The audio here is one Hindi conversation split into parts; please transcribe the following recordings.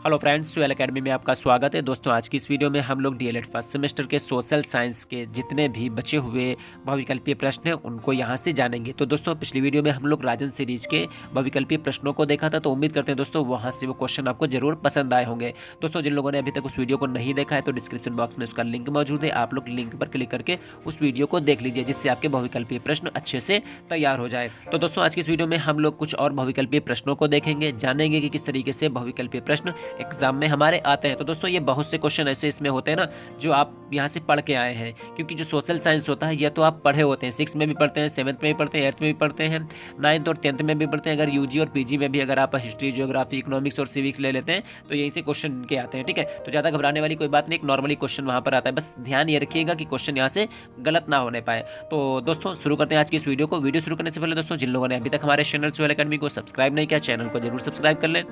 हेलो फ्रेंड्स, सुएल एकेडमी में आपका स्वागत है। दोस्तों, आज की इस वीडियो में हम लोग डीएलएड फर्स्ट सेमेस्टर के सोशल साइंस के जितने भी बचे हुए बहुविकल्पीय प्रश्न हैं उनको यहां से जानेंगे। तो दोस्तों, पिछली वीडियो में हम लोग राजन सीरीज के बहुविकल्पीय प्रश्नों को देखा था, तो उम्मीद करते हैं दोस्तों वहां से वो क्वेश्चन आपको जरूर पसंद आए होंगे। दोस्तों, जिन लोगों ने अभी तक उस वीडियो को नहीं देखा है तो डिस्क्रिप्शन बॉक्स में उसका लिंक मौजूद है, आप लोग लिंक पर क्लिक करके उस वीडियो को देख लीजिए, जिससे आपके बहुविकल्पीय प्रश्न अच्छे से तैयार हो जाए। तो दोस्तों, आज की इस वीडियो में हम लोग कुछ और बहुविकल्पीय प्रश्नों को देखेंगे, जानेंगे कि किस तरीके से बहुविकल्पीय प्रश्न एग्जाम में हमारे आते हैं। तो दोस्तों, ये बहुत से क्वेश्चन ऐसे इसमें होते हैं ना जो आप यहाँ से पढ़ के आए हैं, क्योंकि जो सोशल साइंस होता है ये तो आप पढ़े होते हैं, 6 में भी पढ़ते हैं, 7th में भी पढ़ते हैं, 8th में भी पढ़ते हैं, 9th और 10th में भी पढ़ते हैं। अगर यूजी और पीजी में भी अगर आप हिस्ट्री, ज्योग्राफी, इकोनॉमिक्स और सिविक्स ले लेते हैं तो यही से क्वेश्चन इनके आते हैं। ठीक है, तो ज़्यादा घबराने वाली कोई बात नहीं, एक नॉर्मली क्वेश्चन वहाँ पर आता है, बस ध्यान ये रखिएगा कि क्वेश्चन यहाँ से गलत ना होने पाए। तो दोस्तों, शुरू करते हैं आज की इस वीडियो को। वीडियो शुरू करने से पहले दोस्तों, जिन लोगों ने अभी तक हमारे चैनल सुएल एकेडमी को सब्सक्राइब नहीं किया, चैनल को जरूर सब्सक्राइब कर लें,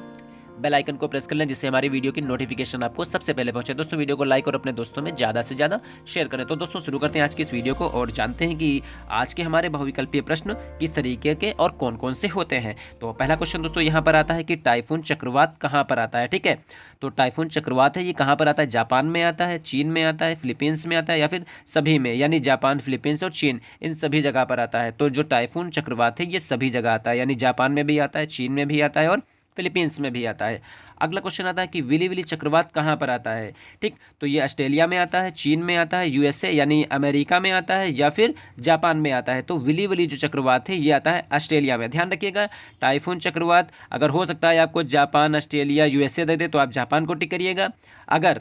बेल आइकन को प्रेस कर लें, जिससे हमारी वीडियो की नोटिफिकेशन आपको सबसे पहले पहुंचे। दोस्तों, वीडियो को लाइक और अपने दोस्तों में ज़्यादा से ज़्यादा शेयर करें। तो दोस्तों, शुरू करते हैं आज की इस वीडियो को और जानते हैं कि आज के हमारे बहुविकल्पीय प्रश्न किस तरीके के और कौन कौन से होते हैं। तो पहला क्वेश्चन दोस्तों यहाँ पर आता है कि टाइफून चक्रवात कहाँ पर आता है। ठीक है, तो टाइफून चक्रवात है ये कहाँ पर आता है? जापान में आता है, चीन में आता है, फिलीपींस में आता है, या फिर सभी में, यानी जापान, फिलीपींस और चीन, इन सभी जगह पर आता है। तो जो टाइफून चक्रवात है ये सभी जगह आता है, यानी जापान में भी आता है, चीन में भी आता है और फिलीपींस में भी आता है। अगला क्वेश्चन आता है कि विली विली चक्रवात कहाँ पर आता है। ठीक, तो ये ऑस्ट्रेलिया में आता है, चीन में आता है, यूएसए यानी अमेरिका में आता है, या फिर जापान में आता है। तो विली विली जो चक्रवात है ये आता है ऑस्ट्रेलिया में। ध्यान रखिएगा, टाइफून चक्रवात अगर हो सकता है आपको जापान, ऑस्ट्रेलिया, यूएसए दे दे तो आप जापान को टिक करिएगा। अगर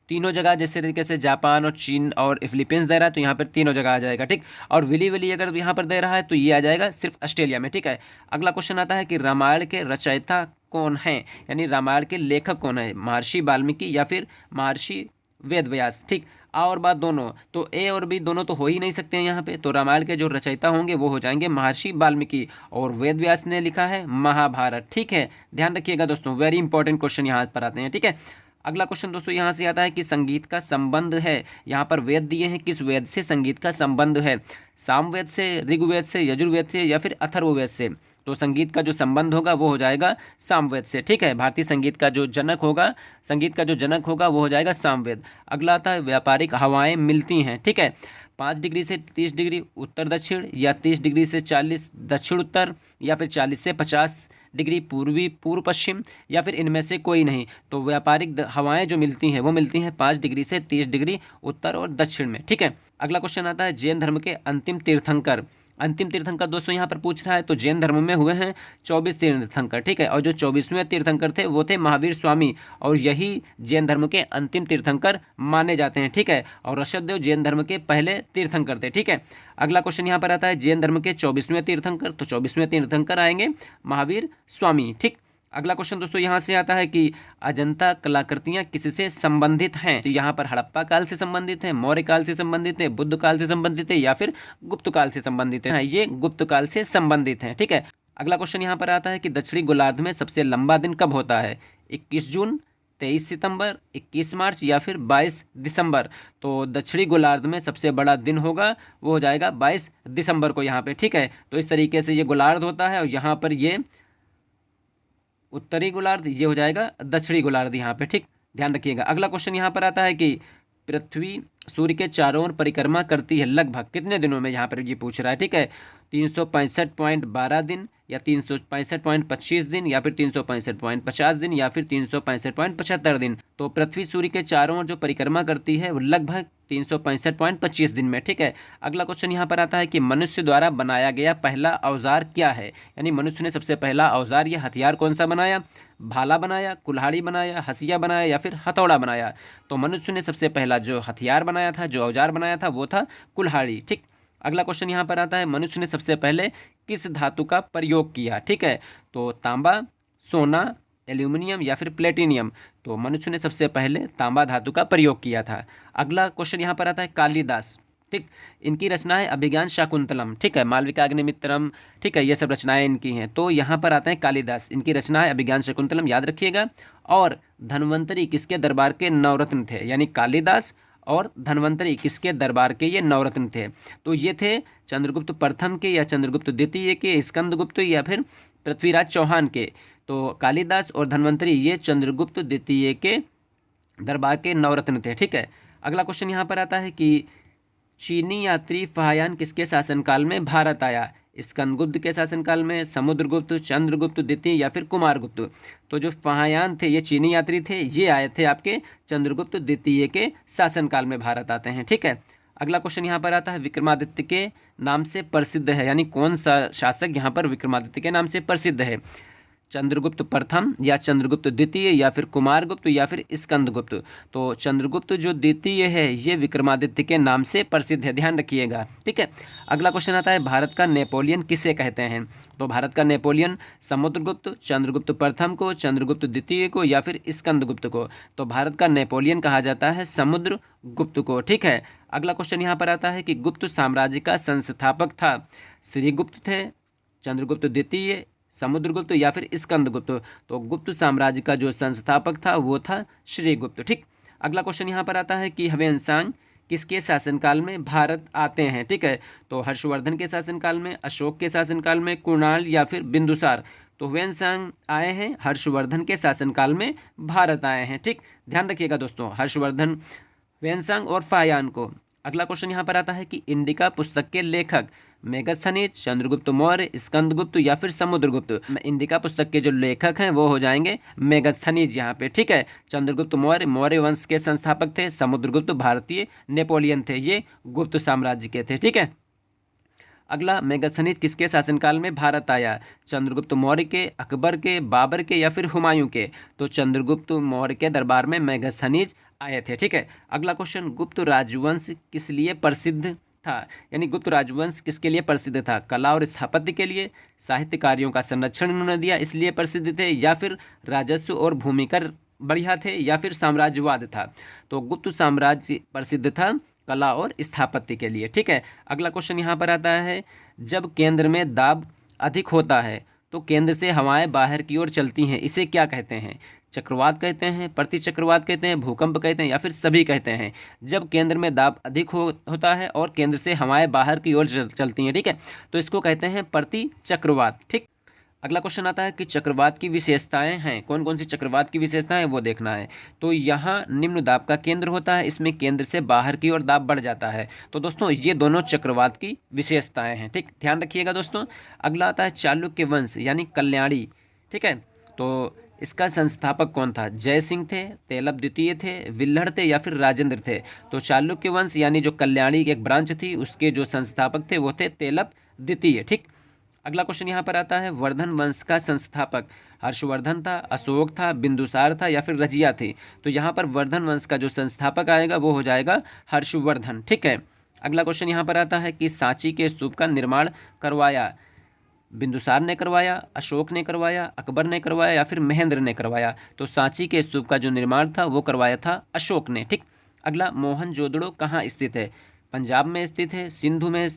तीनों जगह जैसे तरीके से जापान और चीन और फिलीपींस दे रहा है तो यहाँ पर तीनों जगह आ जाएगा। ठीक, और विली विली अगर यहाँ पर दे रहा है तो ये आ जाएगा सिर्फ ऑस्ट्रेलिया में। ठीक है, अगला क्वेश्चन आता है कि रामायण के रचयिता कौन है, यानी रामायण के लेखक कौन है? महर्षि वाल्मीकि या फिर महर्षि वेदव्यास। ठीक, आ और बात दोनों, तो ए और बी दोनों तो हो ही नहीं सकते हैं यहाँ पे, तो रामायण के जो रचयिता होंगे वो हो जाएंगे महर्षि वाल्मीकि, और वेदव्यास ने लिखा है महाभारत। ठीक है, ध्यान रखिएगा दोस्तों, वेरी इंपॉर्टेंट क्वेश्चन यहाँ पर आते हैं। ठीक है, अगला क्वेश्चन दोस्तों यहाँ से आता है कि संगीत का संबंध है, यहाँ पर वेद दिए हैं, किस वेद से संगीत का संबंध है? सामवेद से, ऋग्वेद से, यजुर्वेद से, या फिर अथर्ववेद से? तो संगीत का जो संबंध होगा वो हो जाएगा सामवेद से। ठीक है, भारतीय संगीत का जो जनक होगा, संगीत का जो जनक होगा वो हो जाएगा सामवेद। अगला आता है व्यापारिक हवाएं मिलती हैं। ठीक है, 5 डिग्री से 30 डिग्री उत्तर दक्षिण, या 30 डिग्री से 40 दक्षिण उत्तर, या फिर 40 से 50 डिग्री पूर्वी पूर्व पश्चिम, या फिर इनमें से कोई नहीं। तो व्यापारिक हवाएं जो मिलती हैं वो मिलती हैं 5 डिग्री से 30 डिग्री उत्तर और दक्षिण में। ठीक है, अगला क्वेश्चन आता है जैन धर्म के अंतिम तीर्थंकर। अंतिम तीर्थंकर दोस्तों यहाँ पर पूछ रहा है, तो जैन धर्म में हुए हैं 24 तीर्थंकर। ठीक है, और जो 24वें तीर्थंकर थे वो थे महावीर स्वामी, और यही जैन धर्म के अंतिम तीर्थंकर माने जाते हैं। ठीक है, और ऋषभ देव जैन धर्म के पहले तीर्थंकर थे। ठीक है, अगला क्वेश्चन यहाँ पर आता है जैन धर्म के 24वें तीर्थंकर, तो 24वें तीर्थंकर आएंगे महावीर स्वामी। ठीक, अगला क्वेश्चन दोस्तों यहाँ से आता है कि अजंता कलाकृतियाँ किससे संबंधित हैं? तो यहाँ पर हड़प्पा काल से संबंधित है, मौर्य काल से संबंधित है, बुद्ध काल से संबंधित है, या फिर गुप्त काल से संबंधित है? ये गुप्त काल से संबंधित है। ठीक है, अगला क्वेश्चन यहाँ पर आता है कि दक्षिणी गोलार्ध में सबसे लंबा दिन कब होता है? 21 जून, 23 सितंबर, 21 मार्च, या फिर 22 दिसंबर? तो दक्षिणी गोलार्ध में सबसे बड़ा दिन होगा वो हो जाएगा 22 दिसंबर को यहाँ पे। ठीक है, तो इस तरीके से ये गोलार्ध होता है, और यहाँ पर ये उत्तरी गोलार्ध, ये हो जाएगा दक्षिणी गोलार्ध यहाँ पे। ठीक, ध्यान रखिएगा। अगला क्वेश्चन यहाँ पर आता है कि पृथ्वी सूर्य के चारों ओर परिक्रमा करती है लगभग कितने दिनों में? यहाँ पर ये पूछ रहा है। ठीक है, 365.12 दिन, या 365.25 दिन, या फिर 365.50 दिन, या फिर 365.75 दिन? तो पृथ्वी सूर्य के चारों ओर जो परिक्रमा करती है वो लगभग 365.25 दिन में। ठीक है, अगला क्वेश्चन यहाँ पर आता है कि मनुष्य द्वारा बनाया गया पहला औजार क्या है? यानी मनुष्य ने सबसे पहला औजार या हथियार कौन सा बनाया? भाला बनाया, कुल्हाड़ी बनाया, हसिया बनाया, या फिर हथौड़ा बनाया? तो मनुष्य ने सबसे पहला जो हथियार बनाया था, जो औजार बनाया था, वो था कुल्हाड़ी। ठीक, अगला क्वेश्चन यहाँ पर आता है मनुष्य ने सबसे पहले किस धातु का प्रयोग किया? ठीक है, तो तांबा, सोना, एल्यूमिनियम, या फिर प्लेटिनियम? तो मनुष्य ने सबसे पहले तांबा धातु का प्रयोग किया था। अगला क्वेश्चन यहाँ पर आता है कालिदास। ठीक, इनकी रचनाएं अभिज्ञान शाकुंतलम, ठीक है, मालविकाग्निमित्रम, ठीक है, ये सब रचनाएं इनकी हैं। तो यहाँ पर आते हैं कालिदास, इनकी रचनाएं अभिज्ञान शाकुंतलम, याद रखिएगा। और धन्वंतरी किसके दरबार के नवरत्न थे? यानी कालिदास और धन्वंतरी किसके दरबार के ये नवरत्न थे? तो ये थे चंद्रगुप्त प्रथम के, या चंद्रगुप्त द्वितीय के, स्कंदगुप्त, या फिर पृथ्वीराज चौहान के। तो कालिदास और धन्वंतरी ये चंद्रगुप्त द्वितीय के दरबार के नवरत्न थे। ठीक है, अगला क्वेश्चन यहाँ पर आता है कि चीनी यात्री फाहियान किसके शासनकाल में भारत आया? स्कंदगुप्त के शासनकाल में, समुद्रगुप्त, चंद्रगुप्त द्वितीय या फिर कुमारगुप्त? तो जो फाहियान थे ये चीनी यात्री थे, ये आए थे आपके चंद्रगुप्त द्वितीय के शासनकाल में भारत आते हैं। ठीक है, अगला क्वेश्चन यहाँ पर आता है विक्रमादित्य के नाम से प्रसिद्ध है, यानी कौन सा शासक यहाँ पर विक्रमादित्य के नाम से प्रसिद्ध है? चंद्रगुप्त प्रथम या चंद्रगुप्त द्वितीय या फिर कुमारगुप्त या फिर स्कंदगुप्त? तो चंद्रगुप्त जो द्वितीय है ये विक्रमादित्य के नाम से प्रसिद्ध है, ध्यान रखिएगा। ठीक है, अगला क्वेश्चन आता है भारत का नेपोलियन किसे कहते हैं? तो भारत का नेपोलियन समुद्रगुप्त, चंद्रगुप्त प्रथम को, चंद्रगुप्त द्वितीय को या फिर स्कंदगुप्त को? तो भारत का नेपोलियन कहा जाता है समुद्रगुप्त को। ठीक है, अगला क्वेश्चन यहाँ पर आता है कि गुप्त साम्राज्य का संस्थापक था, श्रीगुप्त थे, चंद्रगुप्त द्वितीय, समुद्रगुप्त या फिर स्कंदगुप्त? तो गुप्त साम्राज्य का जो संस्थापक था वो था श्रीगुप्त। ठीक, अगला क्वेश्चन यहाँ पर आता है कि ह्वेनसांग किसके शासनकाल में भारत आते हैं? ठीक है, तो हर्षवर्धन के शासनकाल में, अशोक के शासनकाल में, कुणाल या फिर बिंदुसार? तो ह्वेनसांग आए हैं हर्षवर्धन के शासनकाल में भारत आए हैं। ठीक, ध्यान रखिएगा दोस्तों, हर्षवर्धन, ह्वेनसांग और फाहियान को। अगला क्वेश्चन यहाँ पर आता है कि इंडिका पुस्तक के लेखक मेगस्थनीज, चंद्रगुप्त मौर्य, स्कंदगुप्त या फिर समुद्रगुप्त? इंडिका पुस्तक के जो लेखक हैं वो हो जाएंगे मेगस्थनीज यहाँ पे। ठीक है, चंद्रगुप्त मौर्य मौर्य वंश के संस्थापक थे, समुद्रगुप्त भारतीय नेपोलियन थे, ये गुप्त साम्राज्य के थे। ठीक है, अगला मेगस्थनीज किसके शासनकाल में भारत आया? चंद्रगुप्त मौर्य के, अकबर के, बाबर के या फिर हुमायूं के? तो चंद्रगुप्त मौर्य के दरबार में मेगस्थनीज आए थे। ठीक है, अगला क्वेश्चन गुप्त राजवंश किस लिए प्रसिद्ध था? यानी गुप्त राजवंश किसके लिए प्रसिद्ध था? कला और स्थापत्य के लिए, साहित्य कार्यों का संरक्षण उन्होंने दिया इसलिए प्रसिद्ध थे, या फिर राजस्व और भूमिकर बढ़िया थे, या फिर साम्राज्यवाद था? तो गुप्त साम्राज्य प्रसिद्ध था कला और स्थापत्य के लिए। ठीक है, अगला क्वेश्चन यहाँ पर आता है जब केंद्र में दाब अधिक होता है तो केंद्र से हवाएं बाहर की ओर चलती हैं, इसे क्या कहते हैं? चक्रवात कहते हैं, प्रति चक्रवात कहते हैं, भूकंप कहते हैं या फिर सभी कहते हैं? जब केंद्र में दाब अधिक होता है और केंद्र से हवाएं बाहर की ओर चलती हैं, ठीक है, तो इसको कहते हैं प्रति चक्रवात। ठीक, अगला क्वेश्चन आता है कि चक्रवात की विशेषताएं हैं, कौन कौन सी चक्रवात की विशेषताएं वो देखना है। तो यहाँ निम्न दाब का केंद्र होता है, इसमें केंद्र से बाहर की ओर दाब बढ़ जाता है। तो दोस्तों ये दोनों चक्रवात की विशेषताएं हैं। ठीक, ध्यान रखिएगा दोस्तों। अगला आता है चालुक्य वंश यानी कल्याणी। ठीक है, तो इसका संस्थापक कौन था? जय सिंह थे, तेलप द्वितीय थे, विल्हड़ थे या फिर राजेंद्र थे? तो चालुक्य वंश यानी जो कल्याणी की एक ब्रांच थी उसके जो संस्थापक थे वो थे तेलप द्वितीय। ठीक, अगला क्वेश्चन यहाँ पर आता है वर्धन वंश का संस्थापक हर्षवर्धन था, अशोक था, बिंदुसार था या फिर रजिया थी? तो यहाँ पर वर्धन वंश का जो संस्थापक आएगा वो हो जाएगा हर्षवर्धन। ठीक है, अगला क्वेश्चन यहाँ पर आता है कि सांची के स्तूप का निर्माण करवाया बिंदुसार ने करवाया, अशोक ने करवाया, अकबर ने करवाया या फिर महेंद्र ने करवाया? तो सांची के स्तूप का जो निर्माण था वो करवाया था अशोक ने। ठीक, अगला मोहनजोदड़ो कहाँ स्थित है? पंजाब में स्थित है, सिंध में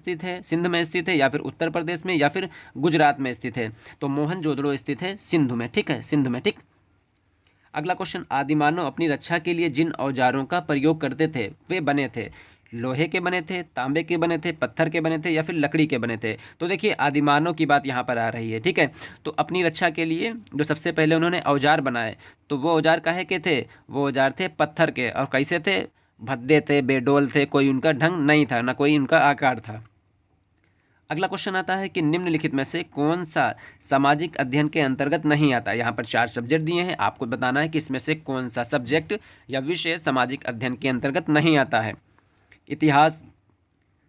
स्थित है या फिर उत्तर प्रदेश में या फिर गुजरात में स्थित है? तो मोहनजोदड़ो स्थित है सिंधु में। ठीक है, सिंधु में। ठीक, अगला क्वेश्चन आदिमानव अपनी रक्षा के लिए जिन औजारों का प्रयोग करते थे वे बने थे? लोहे के बने थे, तांबे के बने थे, पत्थर के बने थे या फिर लकड़ी के बने थे? तो देखिए आदिमानव की बात यहाँ पर आ रही है। ठीक है, तो अपनी रक्षा के लिए जो सबसे पहले उन्होंने औजार बनाए तो वो औजार काहे के थे? वो औजार थे पत्थर के। और कैसे थे? भद्दे थे, बेडोल थे, कोई उनका ढंग नहीं था, ना कोई उनका आकार था। अगला क्वेश्चन आता है कि निम्नलिखित में से कौन सा सामाजिक अध्ययन के अंतर्गत नहीं आता? यहाँ पर 4 सब्जेक्ट दिए हैं, आपको बताना है कि इसमें से कौन सा सब्जेक्ट या विषय सामाजिक अध्ययन के अंतर्गत नहीं आता है। इतिहास,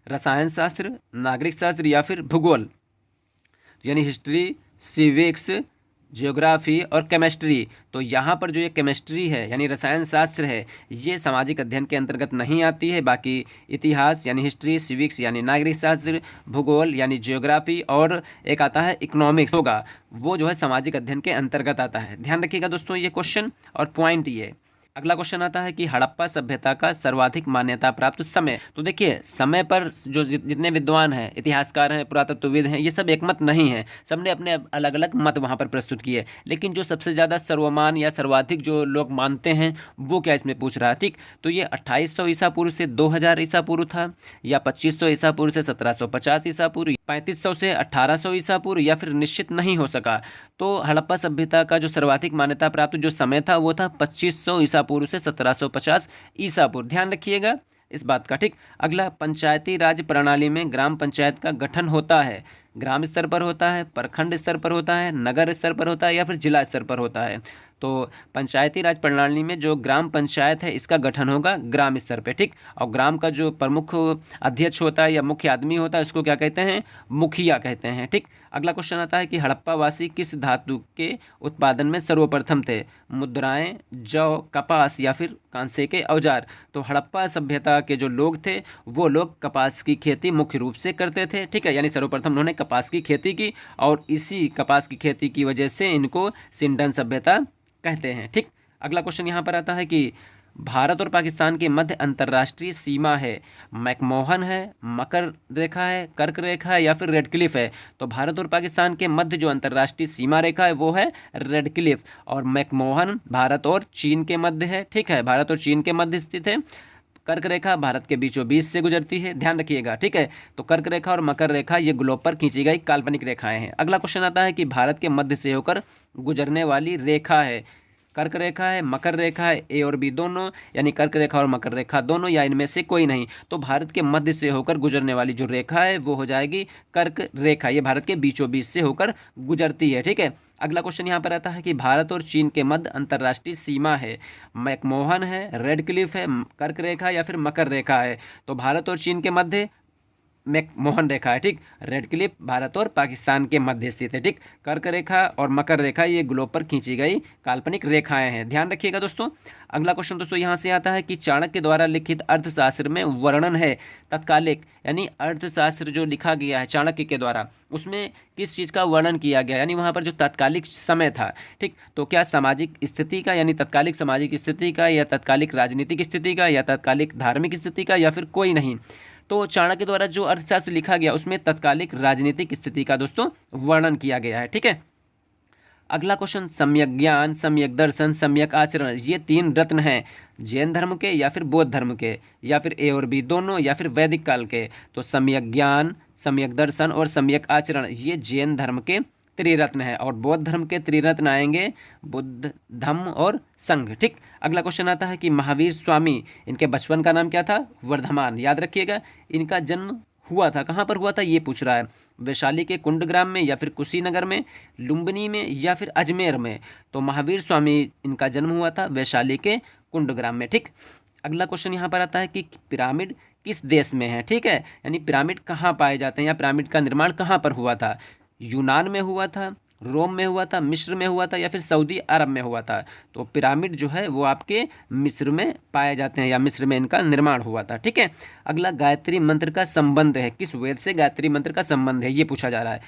रसायन शास्त्र, नागरिक शास्त्र या फिर भूगोल? यानी हिस्ट्री, सिविक्स, ज्योग्राफी और केमिस्ट्री। तो यहाँ पर जो ये केमिस्ट्री है यानी रसायन शास्त्र है ये सामाजिक अध्ययन के अंतर्गत नहीं आती है। बाकी इतिहास यानी हिस्ट्री, सिविक्स यानी नागरिक शास्त्र, भूगोल यानी ज्योग्राफी और एक आता है इकोनॉमिक्स होगा वो जो है सामाजिक अध्ययन के अंतर्गत आता है। ध्यान रखिएगा दोस्तों ये क्वेश्चन और पॉइंट ये। अगला क्वेश्चन आता है कि हड़प्पा सभ्यता का सर्वाधिक मान्यता प्राप्त समय। तो देखिए, समय पर जो जितने विद्वान हैं, इतिहासकार हैं, पुरातत्वविद हैं, ये सब एकमत नहीं हैं, सबने अपने अलग अलग मत वहाँ पर प्रस्तुत किए। लेकिन जो सबसे ज़्यादा सर्वमान या सर्वाधिक जो लोग मानते हैं वो क्या इसमें पूछ रहा है, ठीक। तो ये 2800 ईसा पूर्व से 2000 ईसा पूर्व था, या 2500 ईसा पूर्व से 1750 ईसा पूर्व, 3500 से 1800 ईसा पूर्व, या फिर निश्चित नहीं हो सका। तो हड़प्पा सभ्यता का जो सर्वाधिक मान्यता प्राप्त जो समय था वो था 2500 ईसा पूर्व से 1750 ईसा पूर्व। ध्यान रखिएगा इस बात का, ठीक। अगला, पंचायती राज प्रणाली में ग्राम पंचायत का गठन होता है, ग्राम स्तर पर होता है, प्रखंड स्तर पर होता है, नगर स्तर पर होता है, या फिर जिला स्तर पर होता है। तो पंचायती राज प्रणाली में जो ग्राम पंचायत है इसका गठन होगा ग्राम स्तर पे, ठीक। और ग्राम का जो प्रमुख अध्यक्ष होता है या मुख्य आदमी होता है उसको क्या कहते हैं, मुखिया कहते हैं, ठीक। अगला क्वेश्चन आता है कि हड़प्पा वासी किस धातु के उत्पादन में सर्वप्रथम थे, मुद्राएं, जौ, कपास, या फिर कांसे के औजार। तो हड़प्पा सभ्यता के जो लोग थे वो लोग कपास की खेती मुख्य रूप से करते थे, ठीक है। यानी सर्वप्रथम उन्होंने कपास की खेती की और इसी कपास की खेती की वजह से इनको सिंडन सभ्यता कहते हैं, ठीक। अगला क्वेश्चन यहाँ पर आता है कि भारत और पाकिस्तान के मध्य अंतर्राष्ट्रीय सीमा है, मैकमोहन है, मकर रेखा है, कर्क रेखा है, या फिर रेड क्लिफ है। तो भारत और पाकिस्तान के मध्य जो अंतर्राष्ट्रीय सीमा रेखा है वो है रेड क्लिफ, और मैकमोहन भारत और चीन के मध्य है, ठीक है, भारत और चीन के मध्य स्थित है। कर्क रेखा भारत के बीचों बीच से गुजरती है, ध्यान रखिएगा, ठीक है। तो कर्क रेखा और मकर रेखा ये ग्लोब पर खींची गई काल्पनिक रेखाएं हैं। अगला क्वेश्चन आता है कि भारत के मध्य से होकर गुजरने वाली रेखा है, कर्क रेखा है, मकर रेखा है, ए और बी दोनों, यानी कर्क रेखा और मकर रेखा दोनों, या इनमें से कोई नहीं। तो भारत के मध्य से होकर गुजरने वाली जो रेखा है वो हो जाएगी कर्क रेखा, ये भारत के बीचों बीच से होकर गुजरती है, ठीक है। अगला क्वेश्चन यहाँ पर आता है कि भारत और चीन के मध्य अंतर्राष्ट्रीय सीमा है, मैकमोहन है, रेड क्लिफ है, कर्क रेखा, या फिर मकर रेखा है। तो भारत और चीन के मध्य मैकमोहन रेखा है, ठीक। रेड क्लिफ भारत और पाकिस्तान के मध्य स्थित है, ठीक। कर्क रेखा और मकर रेखा ये ग्लोब पर खींची गई काल्पनिक रेखाएं हैं, ध्यान रखिएगा दोस्तों। अगला क्वेश्चन दोस्तों यहाँ से आता है कि चाणक्य द्वारा लिखित अर्थशास्त्र में वर्णन है तत्कालिक, यानी अर्थशास्त्र जो लिखा गया है चाणक्य के द्वारा उसमें किस चीज़ का वर्णन किया गया, यानी वहाँ पर जो तत्कालिक समय था, ठीक। तो क्या सामाजिक स्थिति का, यानी तत्कालिक सामाजिक स्थिति का, या तत्कालिक राजनीतिक स्थिति का, या तत्कालिक धार्मिक स्थिति का, या फिर कोई नहीं। तो चाणक्य द्वारा जो अर्थशास्त्र लिखा गया उसमें तत्कालिक राजनीतिक स्थिति का दोस्तों वर्णन किया गया है, ठीक है। अगला क्वेश्चन, सम्यक ज्ञान, सम्यक दर्शन, सम्यक आचरण, ये 3 रत्न हैं जैन धर्म के, या फिर बौद्ध धर्म के, या फिर ए और बी दोनों, या फिर वैदिक काल के। तो सम्यक ज्ञान, सम्यक दर्शन और सम्यक आचरण ये जैन धर्म के त्रिरत्न है, और बौद्ध धर्म के त्रिरत्न आएंगे बुद्ध, धम्म और संघ, ठीक। अगला क्वेश्चन आता है कि महावीर स्वामी, इनके बचपन का नाम क्या था, वर्धमान, याद रखिएगा। इनका जन्म हुआ था, कहाँ पर हुआ था ये पूछ रहा है, वैशाली के कुंडग्राम में, या फिर कुशीनगर में, लुम्बिनी में, या फिर अजमेर में। तो महावीर स्वामी इनका जन्म हुआ था वैशाली के कुंडग्राम में, ठीक। अगला क्वेश्चन यहाँ पर आता है कि पिरामिड किस देश में है, ठीक है, यानी पिरामिड कहाँ पाए जाते हैं, या पिरामिड का निर्माण कहाँ पर हुआ था, यूनान में हुआ था, रोम में हुआ था, मिस्र में हुआ था, या फिर सऊदी अरब में हुआ था। तो पिरामिड जो है वो आपके मिस्र में पाए जाते हैं, या मिस्र में इनका निर्माण हुआ था, ठीक है। अगला, गायत्री मंत्र का संबंध है, किस वेद से गायत्री मंत्र का संबंध है ये पूछा जा रहा है,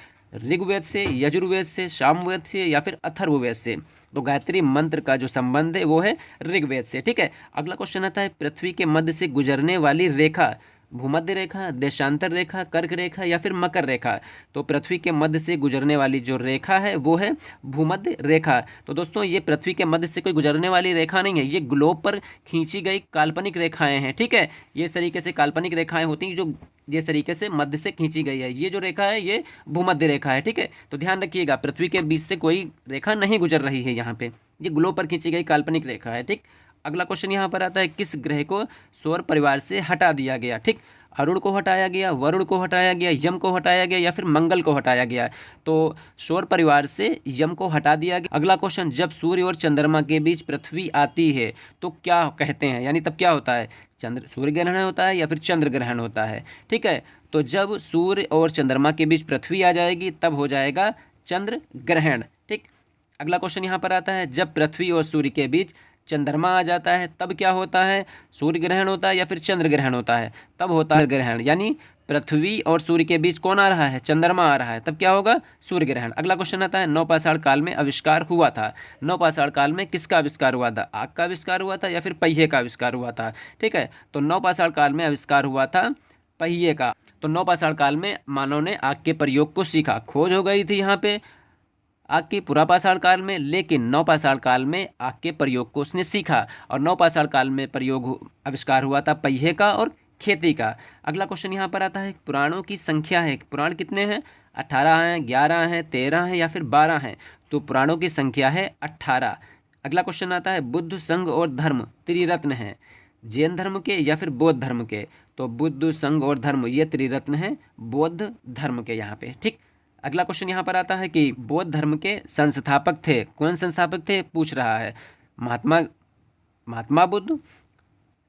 ऋग्वेद से, यजुर्वेद से, सामवेद से, या फिर अथर्ववेद से। तो गायत्री मंत्र का जो संबंध है वो है ऋग्वेद से, ठीक है। अगला क्वेश्चन आता है पृथ्वी के मध्य से गुजरने वाली रेखा, भूमध्य रेखा, देशांतर रेखा, कर्क रेखा, या फिर मकर रेखा। तो पृथ्वी के मध्य से गुजरने वाली जो रेखा है वो है भूमध्य रेखा। तो दोस्तों ये पृथ्वी के मध्य से कोई गुजरने वाली रेखा नहीं है, ये ग्लोब पर खींची गई काल्पनिक रेखाएं हैं, ठीक है। ये इस तरीके से काल्पनिक रेखाएं होती हैं जो जिस तरीके से मध्य से खींची गई है। ये जो रेखा है ये भूमध्य रेखा है, ठीक है। तो ध्यान रखिएगा पृथ्वी के बीच से कोई रेखा नहीं गुजर रही है यहाँ पे, ये ग्लोब पर खींची गई काल्पनिक रेखा है, ठीक। अगला क्वेश्चन यहाँ पर आता है किस ग्रह को सौर परिवार से हटा दिया गया, ठीक। अरुण को हटाया गया, वरुण को हटाया गया, यम को हटाया गया, या फिर मंगल को हटाया गया। तो सौर परिवार से यम को हटा दिया गया। अगला क्वेश्चन, जब सूर्य और चंद्रमा के बीच पृथ्वी आती है तो क्या कहते हैं, यानी तब क्या होता है, सूर्य ग्रहण होता है या फिर चंद्र ग्रहण होता है, ठीक है। तो जब सूर्य और चंद्रमा के बीच पृथ्वी आ जाएगी तब हो जाएगा चंद्र ग्रहण, ठीक। अगला क्वेश्चन यहाँ पर आता है जब पृथ्वी और सूर्य के बीच चंद्रमा आ जाता है तब क्या होता है, सूर्य ग्रहण होता है या फिर चंद्र ग्रहण होता है, तब होता है ग्रहण। यानी पृथ्वी और सूर्य के बीच कौन आ रहा है, चंद्रमा आ रहा है, तब क्या होगा, सूर्य ग्रहण। अगला क्वेश्चन आता है नवपाषाण काल में आविष्कार हुआ था। नवपाषाण काल में किसका आविष्कार हुआ था, आग का आविष्कार हुआ था या फिर पहिए का आविष्कार हुआ था। ठीक है, तो नवपाषाण काल में आविष्कार हुआ था पहिए का। तो नवपाषाण काल में मानव ने आग के प्रयोग को सीखा। खोज हो गई थी यहाँ पे आग की पुरापाषाण काल में, लेकिन नवपाषाण काल में आग के प्रयोग को उसने सीखा। और नवपाषाण काल में आविष्कार हुआ था पहिए का और खेती का। अगला क्वेश्चन यहाँ पर आता है पुराणों की संख्या है, पुराण कितने हैं, 18 हैं, 11 हैं, 13 हैं या फिर 12 हैं। तो पुराणों की संख्या है 18। अगला क्वेश्चन आता है बुद्ध, संघ और धर्म त्रिरत्न हैं, जैन धर्म के या फिर बौद्ध धर्म के। तो बुद्ध, संघ और धर्म ये त्रिरत्न हैं बौद्ध धर्म के यहाँ पे। ठीक, अगला क्वेश्चन यहाँ पर आता है कि बौद्ध धर्म के संस्थापक थे, कौन संस्थापक थे पूछ रहा है, महात्मा बुद्ध,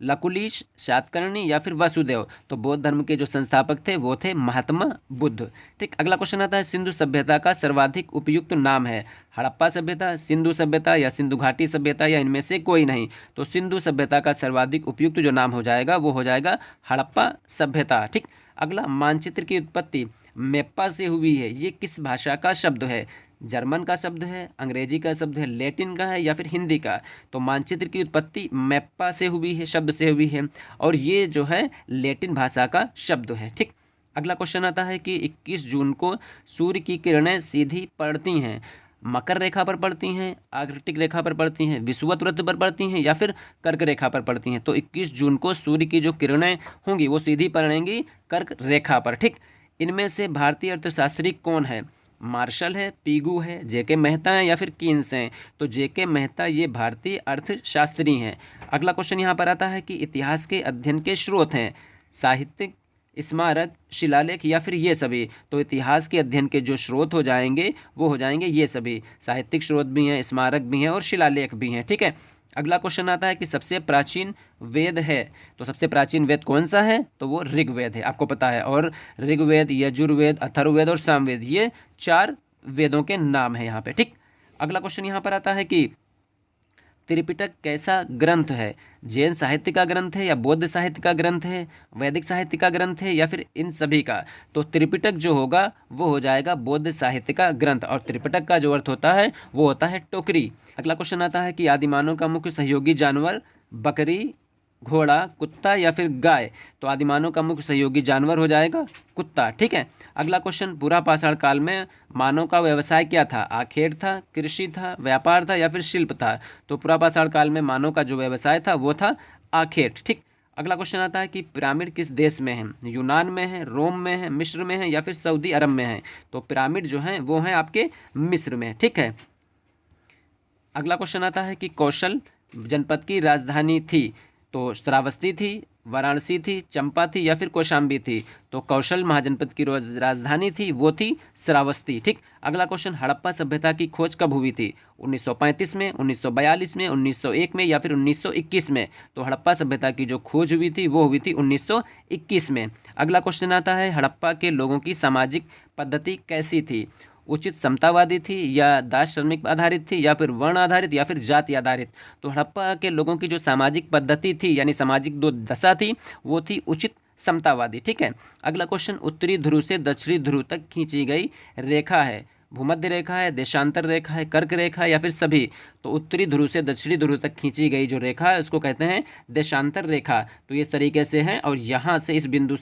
लकुलिश, सातकर्णी या फिर वसुदेव। तो बौद्ध धर्म के जो संस्थापक थे वो थे महात्मा बुद्ध। ठीक, अगला क्वेश्चन आता है सिंधु सभ्यता का सर्वाधिक उपयुक्त नाम है, हड़प्पा सभ्यता, सिंधु सभ्यता या सिंधु घाटी सभ्यता या इनमें से कोई नहीं। तो सिंधु सभ्यता का सर्वाधिक उपयुक्त जो नाम हो जाएगा वो हो जाएगा हड़प्पा सभ्यता। ठीक, अगला मानचित्र की उत्पत्ति मैप्पा से हुई है, ये किस भाषा का शब्द है, जर्मन का शब्द है, अंग्रेजी का शब्द है, लैटिन का है या फिर हिंदी का। तो मानचित्र की उत्पत्ति मैप्पा से हुई है, शब्द से हुई है, और ये जो है लैटिन भाषा का शब्द है। ठीक, अगला क्वेश्चन आता है कि 21 जून को सूर्य की किरणें सीधी पड़ती हैं, मकर रेखा पर पड़ती हैं, आर्कटिक रेखा पर पड़ती हैं, विषुवत वृत्त पर पड़ती हैं या फिर कर्क रेखा पर पड़ती हैं। तो 21 जून को सूर्य की जो किरणें होंगी वो सीधी पड़ेंगी कर्क रेखा पर। ठीक, इनमें से भारतीय अर्थशास्त्री कौन है, मार्शल है, पीगू है, जेके मेहता है या फिर कीन्स हैं। तो जेके मेहता ये भारतीय अर्थशास्त्री हैं। अगला क्वेश्चन यहाँ पर आता है कि इतिहास के अध्ययन के स्रोत हैं, साहित्यिक, स्मारक, शिलालेख या फिर ये सभी। तो इतिहास के अध्ययन के जो स्रोत हो जाएंगे वो हो जाएंगे ये सभी, साहित्यिक स्रोत भी हैं, स्मारक भी हैं और शिलालेख भी हैं। ठीक है, अगला क्वेश्चन आता है कि सबसे प्राचीन वेद है। तो सबसे प्राचीन वेद कौन सा है, तो वो ऋग्वेद है, आपको पता है। और ऋग्वेद, यजुर्वेद, अथर्ववेद और सामवेद ये 4 वेदों के नाम हैं यहाँ पे। ठीक, अगला क्वेश्चन यहाँ पर आता है कि त्रिपिटक कैसा ग्रंथ है, जैन साहित्य का ग्रंथ है या बौद्ध साहित्य का ग्रंथ है, वैदिक साहित्य का ग्रंथ है या फिर इन सभी का। तो त्रिपिटक जो होगा वो हो जाएगा बौद्ध साहित्य का ग्रंथ, और त्रिपिटक का जो अर्थ होता है वो होता है टोकरी। अगला क्वेश्चन आता है कि आदिमानव का मुख्य सहयोगी जानवर बकरी, घोड़ा, कुत्ता या फिर गाय। तो आदिमानव का मुख्य सहयोगी जानवर हो जाएगा कुत्ता। ठीक है, अगला क्वेश्चन पुरापाषाण काल में मानव का व्यवसाय क्या था, आखेट था, कृषि था, व्यापार था या फिर शिल्प था। तो पुरापाषाण काल में मानव का जो व्यवसाय था वो था आखेट। ठीक, अगला क्वेश्चन आता है कि पिरामिड किस देश में है, यूनान में है, रोम में है, मिस्र में है या फिर सऊदी अरब में है। तो पिरामिड जो हैं वो हैं आपके मिस्र में। ठीक है, अगला क्वेश्चन आता है कि कौशल जनपद की राजधानी थी। तो श्रावस्ती थी, वाराणसी थी, चंपा थी या फिर कौशाम्बी थी। तो कौशल महाजनपद की राजधानी थी वो थी श्रावस्ती। ठीक, अगला क्वेश्चन हड़प्पा सभ्यता की खोज कब हुई थी, 1935 में, 1942 में, 1901 में या फिर 1921 में। तो हड़प्पा सभ्यता की जो खोज हुई थी वो हुई थी 1921 में। अगला क्वेश्चन आता है हड़प्पा के लोगों की सामाजिक पद्धति कैसी थी, उचित समतावादी थी या दास श्रमिक आधारित थी या फिर वर्ण आधारित या फिर जाति आधारित। तो हड़प्पा के लोगों की जो सामाजिक पद्धति थी यानी सामाजिक जो दशा थी वो थी उचित समतावादी। ठीक है, अगला क्वेश्चन उत्तरी ध्रुव से दक्षिणी ध्रुव तक खींची गई रेखा है, भूमध्य रेखा है, देशांतर रेखा है, कर्क रेखा है या फिर सभी। तो उत्तरी ध्रुव से दक्षिणी ध्रुव तक खींची गई जो रेखा है उसको कहते हैं देशांतर रेखा। तो इस तरीके से है, और यहाँ से इस बिंदु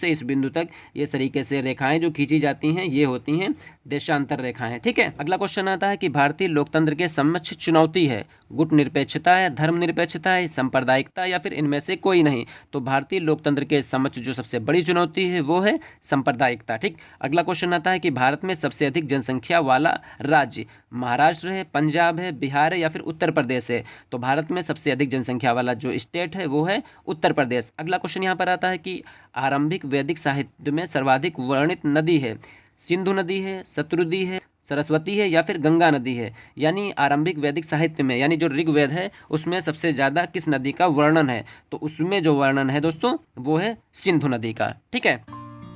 तक इस तरीके से रेखाएं जो खींची जाती हैं ये होती हैं देशांतर रेखाएं। ठीक है, अगला क्वेश्चन आता है कि भारतीय लोकतंत्र के समक्ष चुनौती है, गुट निरपेक्षता है, धर्मनिरपेक्षता है, सांप्रदायिकता या फिर इनमें से कोई नहीं। तो भारतीय लोकतंत्र के समक्ष जो सबसे बड़ी चुनौती है वो है सांप्रदायिकता। ठीक, अगला क्वेश्चन आता है कि भारत में सबसे अधिक जनसंख्या वाला राज्य महाराष्ट्र है, पंजाब है, बिहार है या फिर उत्तर प्रदेश है। तो भारत में सबसे अधिक जनसंख्या वाला जो स्टेट है वो है उत्तर प्रदेश। अगला क्वेश्चन यहाँ पर आता है कि आरंभिक वैदिक साहित्य में सर्वाधिक वर्णित नदी है, सिंधु नदी है, शतरुदी है, सरस्वती है या फिर गंगा नदी है। यानी आरंभिक वैदिक साहित्य में यानी जो ऋग्वेद है उसमें सबसे ज़्यादा किस नदी का वर्णन है, तो उसमें जो वर्णन है दोस्तों वो है सिंधु नदी का। ठीक है,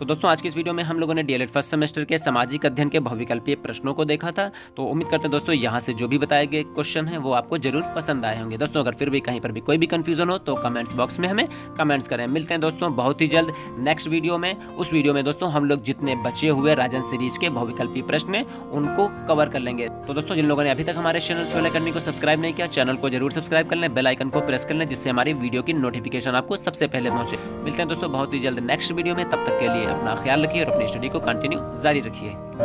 तो दोस्तों आज की इस वीडियो में हम लोगों ने डीएलएड फर्स्ट सेमेस्टर के सामाजिक अध्ययन के बहुविकल्पीय प्रश्नों को देखा था। तो उम्मीद करते हैं दोस्तों यहाँ से जो भी बताए गए क्वेश्चन हैं वो आपको जरूर पसंद आए होंगे। दोस्तों अगर फिर भी कहीं पर भी कोई भी कंफ्यूजन हो तो कमेंट्स बॉक्स में हमें कमेंट्स करें। मिलते हैं दोस्तों बहुत ही जल्द नेक्स्ट वीडियो में। उस वीडियो में दोस्तों हम लोग जितने बचे हुए राजन सीरीज के बहुविकल्पीय प्रश्न हैं उनको कवर कर लेंगे। तो दोस्तों जिन लोगों ने अभी तक हमारे चैनल सोलह करने को सब्सक्राइब नहीं किया, चैनल को जरूर सब्सक्राइब कर लें, बेल आइकन को प्रेस कर लें, जिससे हमारी वीडियो की नोटिफिकेशन आपको सबसे पहले पहुंचे। मिलते हैं दोस्तों बहुत ही जल्द नेक्स्ट वीडियो में। तब तक के लिए अपना ख्याल रखिए और अपनी स्टडी को कंटिन्यू जारी रखिए।